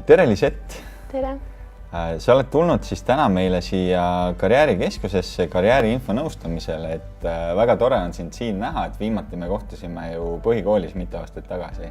Tere, Lisett! Tere! Sa oled tulnud siis täna meile siia karjäärikeskusesse karjääriinfo nõustamisele, et väga tore on sind siin näha, et viimati me kohtusime ju põhikoolis mitu aastat tagasi.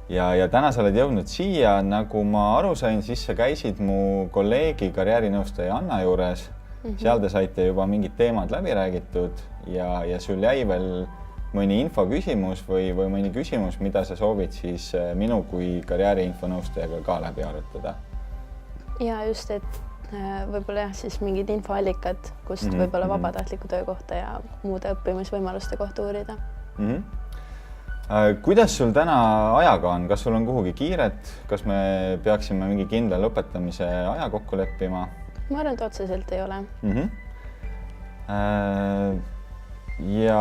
Ja täna sa oled jõudnud siia, nagu ma aru sain, siis sa käisid mu kolleegi karjäärinõustaja Anna juures. Seal te saite juba mingid teemad läbi räägitud ja sul jäi veel mõni infoküsimus või mõni küsimus, mida sa soovid siis minu kui karjääriinfo nõustajaga ka läbi arutada. Ja just, et võib-olla siis mingid infoallikad, kust võib-olla vabatahtliku töö kohta ja muude õppimisvõimaluste kohta uurida. Kuidas sul täna ajaga on? Kas sul on kuhugi kiiret? Kas me peaksime mingi kindla lõpetamise aja kokku leppima? Ma arvan, et otseselt ei ole. Ja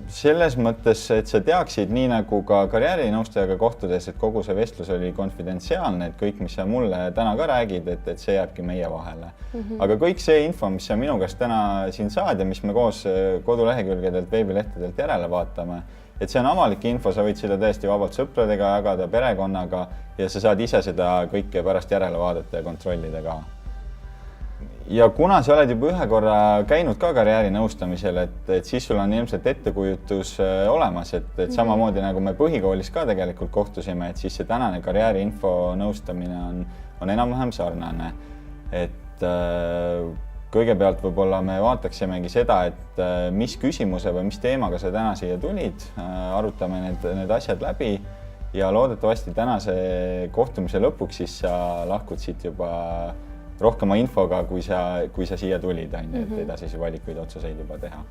selles mõttes, et sa teaksid nii nagu ka karjäärinõustajaga kohtudes, et kogu see vestlus oli konfidentsiaalne, et kõik, mis sa mulle täna ka räägid, et see jääbki meie vahele. Aga kõik see info, mis sa minu käest täna siin saad ja mis me koos kodulehekülgedelt, veebilehtedelt järele vaatame, et see on avalik info, sa võid seda täiesti vabalt sõpradega jagada, perekonnaga ja sa saad ise seda kõike pärast järele vaadata ja kontrollida ka. Ja kuna sa oled juba ühe korra käinud ka karjäärinõustamisel, et siis sul on ilmselt ettekujutus olemas, et samamoodi nagu me põhikoolis ka tegelikult kohtusime, et siis see tänane karjääriinfo nõustamine on enam-vähem sarnane. Et kõigepealt võib-olla me vaataksimegi seda, et mis küsimuse või mis teemaga sa täna siia tulid, arutame need asjad läbi ja loodetavasti tänase kohtumise lõpuks siis sa lahkud siit juba rohkema infoga, kui sa siia tulid, et edasisi valikuid otsuseid juba teha.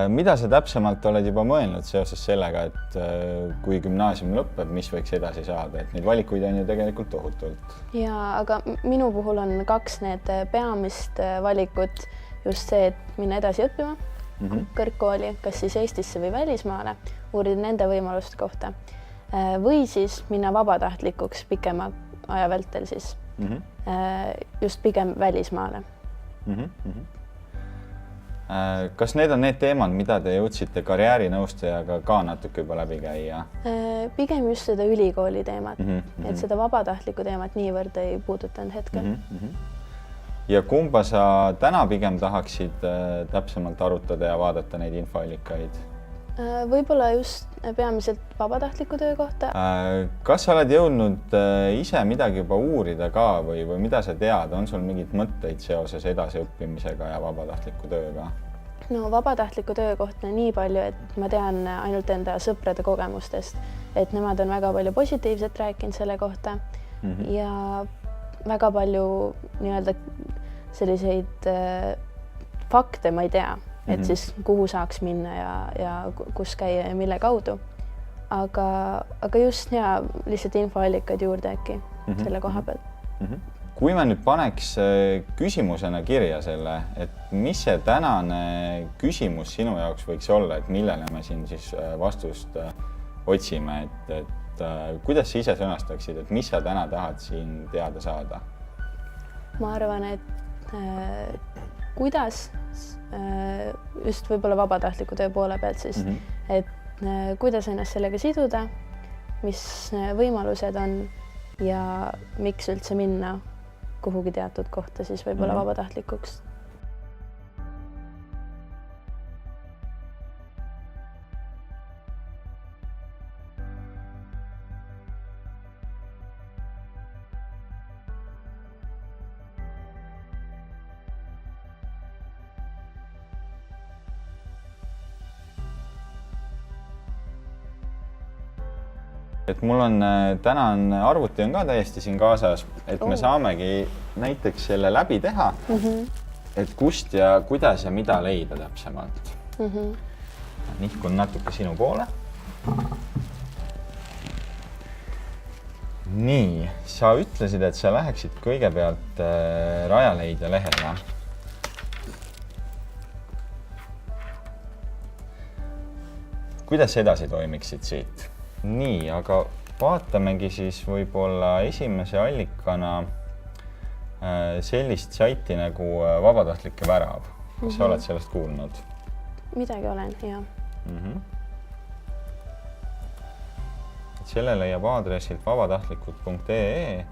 Mida sa täpsemalt oled juba mõelnud seoses sellega, et kui gümnaasium lõpeb, mis võiks edasi saada, et neid valikuid on ju tegelikult tohutult? Ja, aga minu puhul on kaks need peamist valikut, just see, et minna edasi õppima kõrgkooli, kas siis Eestisse või välismaale, uurida nende võimaluste kohta või siis minna vabatahtlikuks pikema aja vältel siis just pigem välismaale. Kas need on need teemad, mida te jõudsite karjäärinõustajaga ka natuke juba läbi käia? Pigem just seda ülikooli teemat, et seda vabatahtlikku teemat niivõrd ei puudutanud hetkel. Ja kumba sa täna pigem tahaksid täpsemalt arutada ja vaadata neid infoallikaid? Võib-olla just peamiselt vabatahtliku töö kohta. Kas sa oled jõudnud ise midagi juba uurida ka või mida sa tead? On sul mingid mõtteid seoses edasiõppimisega ja vabatahtliku tööga? No vabatahtliku töö kohta nii palju, et ma tean ainult enda sõprade kogemustest, et nemad on väga palju positiivset rääkinud selle kohta ja väga palju nii-öelda selliseid fakte ma ei tea. Et siis kuhu saaks minna ja kus käia ja mille kaudu. Aga just lihtsalt infoallikaid juurde äkki selle koha pealt. Kui me nüüd paneks küsimusena kirja selle, et mis see tänane küsimus sinu jaoks võiks olla, et millele me siin siis vastust otsime, et kuidas sa ise sõnastaksid, et mis sa täna tahad siin teada saada? Ma arvan, et kuidas just võib-olla vabatahtliku töö poole pealt siis, et kuidas ennast sellega siduda, mis võimalused on ja miks üldse minna kuhugi teatud kohta siis võib-olla vabatahtlikuks. Et mul on täna arvuti on ka täiesti siin kaasas, et me saamegi näiteks selle läbi teha, et kust ja kuidas ja mida leida täpsemalt. Nihkun natuke sinu poole. Nii, sa ütlesid, et sa läheksid kõigepealt Rajaleidja lehele. kuidas edasi toimiksid siit? Nii, aga vaatamegi siis võib-olla esimese allikana sellist saiti nagu Vabatahtlike värav. Kas sa oled sellest kuulnud? Midagi olen, jah. Selle leiab aadressilt vabatahtlikud.ee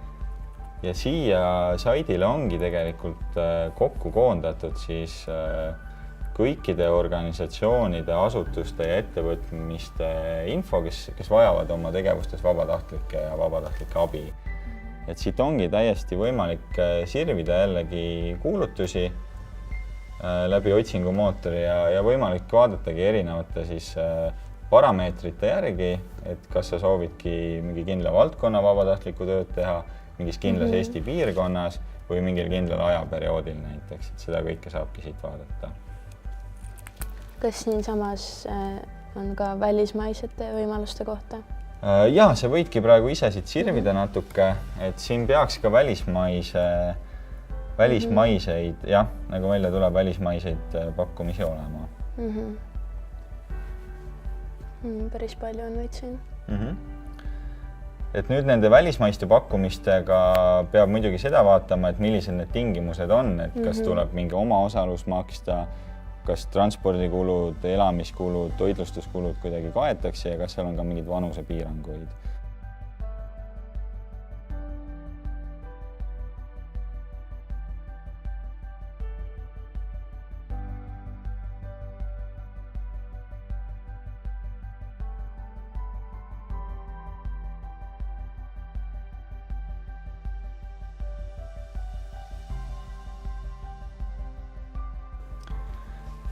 ja siia saidile ongi tegelikult kokku koondatud siis kõikide organisatsioonide, asutuste ja ettevõtmiste info, kes vajavad oma tegevustes vabatahtlike ja vabatahtlike abi. Et siit ongi täiesti võimalik sirvida jällegi kuulutusi läbi otsingumootori ja võimalik vaadatagi erinevate siis parameetrite järgi, et kas sa soovidki mingi kindla valdkonna vabatahtlikku tööd teha, mingis kindlas Eesti piirkonnas või mingil kindlal ajaperioodil näiteks, et seda kõike saabki siit vaadata. Kas siin samas on ka välismaisete võimaluste kohta? Jaa, sa võidki praegu ise siit sirvida natuke, et siin peaks ka välismaiseid, jah, nagu välja tuleb, välismaiseid pakkumisi olema. Päris palju on neid siin. Et nüüd nende välismaiste pakkumistega peab muidugi seda vaatama, et millised need tingimused on, et kas tuleb mingi omaosalus maksta, kas transpordikulud, elamiskulud, toitlustuskulud kuidagi kaetakse ja kas seal on ka mingid vanusepiiranguid.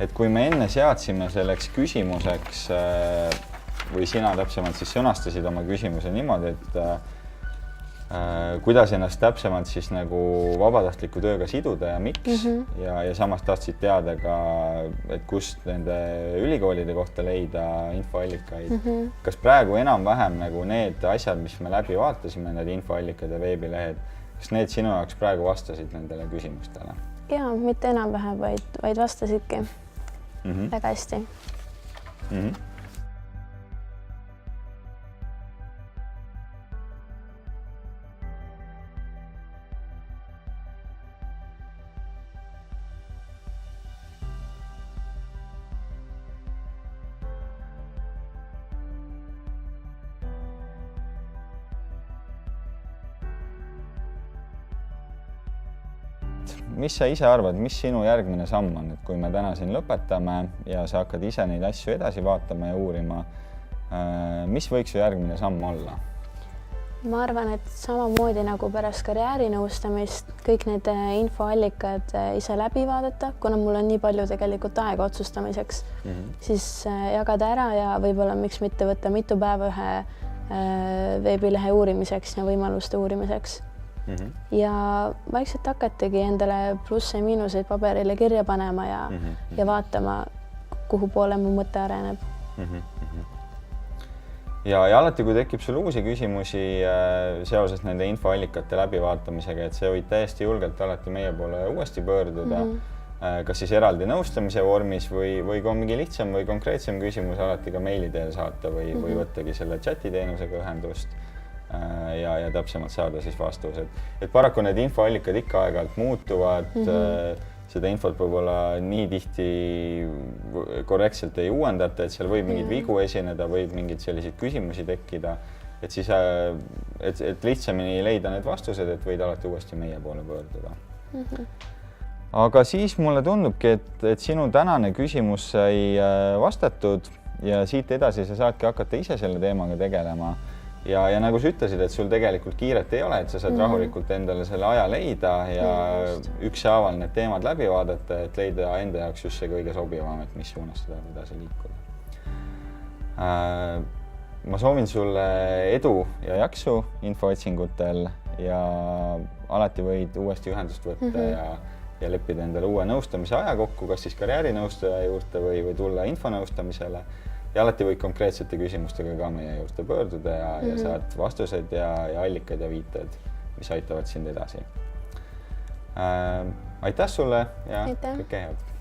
Et kui me enne seadsime selleks küsimuseks või sina täpsemalt siis sõnastasid oma küsimuse niimoodi, et kuidas ennast täpsemalt siis nagu vabatahtliku tööga siduda ja miks ja samas tahtsid teada ka, et kust nende ülikoolide kohta leida infoallikaid. Kas praegu enam-vähem nagu need asjad, mis me läbi vaatasime, need infoallikad ja veebilehed, kas need sinu jaoks praegu vastasid nendele küsimustele? Jaa, mitte enam-vähem, vaid vastasidki. Väga hästi. Mis sa ise arvad, mis sinu järgmine samm on, et kui me täna siin lõpetame ja sa hakkad ise neid asju edasi vaatama ja uurima, mis võiks su järgmine samm olla? Ma arvan, et samamoodi nagu pärast karjäärinõustamist kõik need infoallikad ise läbi vaadata, kuna mul on nii palju tegelikult aega otsustamiseks, siis jagada ära ja võib-olla miks mitte võtta mitu päeva ühe veebilehe uurimiseks ja võimaluste uurimiseks. Ja vaikselt hakategi endale plusse ja miinuseid paberile kirja panema ja vaatama, kuhu poole mu mõte areneb. Ja alati, kui tekib sul uusi küsimusi seoses nende infoallikate läbivaatamisega, et see võid täiesti julgelt alati meie poole uuesti pöörduda, kas siis eraldi nõustamise vormis või kui on mingi lihtsam või konkreetsem küsimus, alati ka meili teel saata või võttagi selle chatiteenusega ühendust ja täpsemalt saada siis vastused. Et paraku need infoallikad ikka aeg-ajalt muutuvad, seda infot võib-olla nii tihti korrektselt ei uuendata, et seal võib mingeid vigu esineda, võib mingeid selliseid küsimusi tekkida, et siis et lihtsamini leida need vastused, et võid alati uuesti meie poole pöörduda. Aga siis mulle tundubki, et sinu tänane küsimus sai vastatud ja siit edasi sa saadki hakata ise selle teemaga tegelema. Ja nagu sa ütlesid, et sul tegelikult kiiret ei ole, et sa saad rahulikult endale selle aja leida ja ükshaaval need teemad läbi vaadata, et leida enda jaoks just see kõige sobivam, et mis suunas seda edasi liikuda. Ma soovin sulle edu ja jaksu infootsingutel ja alati võid uuesti ühendust võtta ja leppida endale uue nõustamise aja kokku, kas siis karjäärinõustaja juurde või tulla infonõustamisele. Ja alati võid konkreetsete küsimustega ka meie juurde pöörduda ja saad vastused ja allikad ja viited, mis aitavad sind edasi. Aitäh sulle ja kõike head!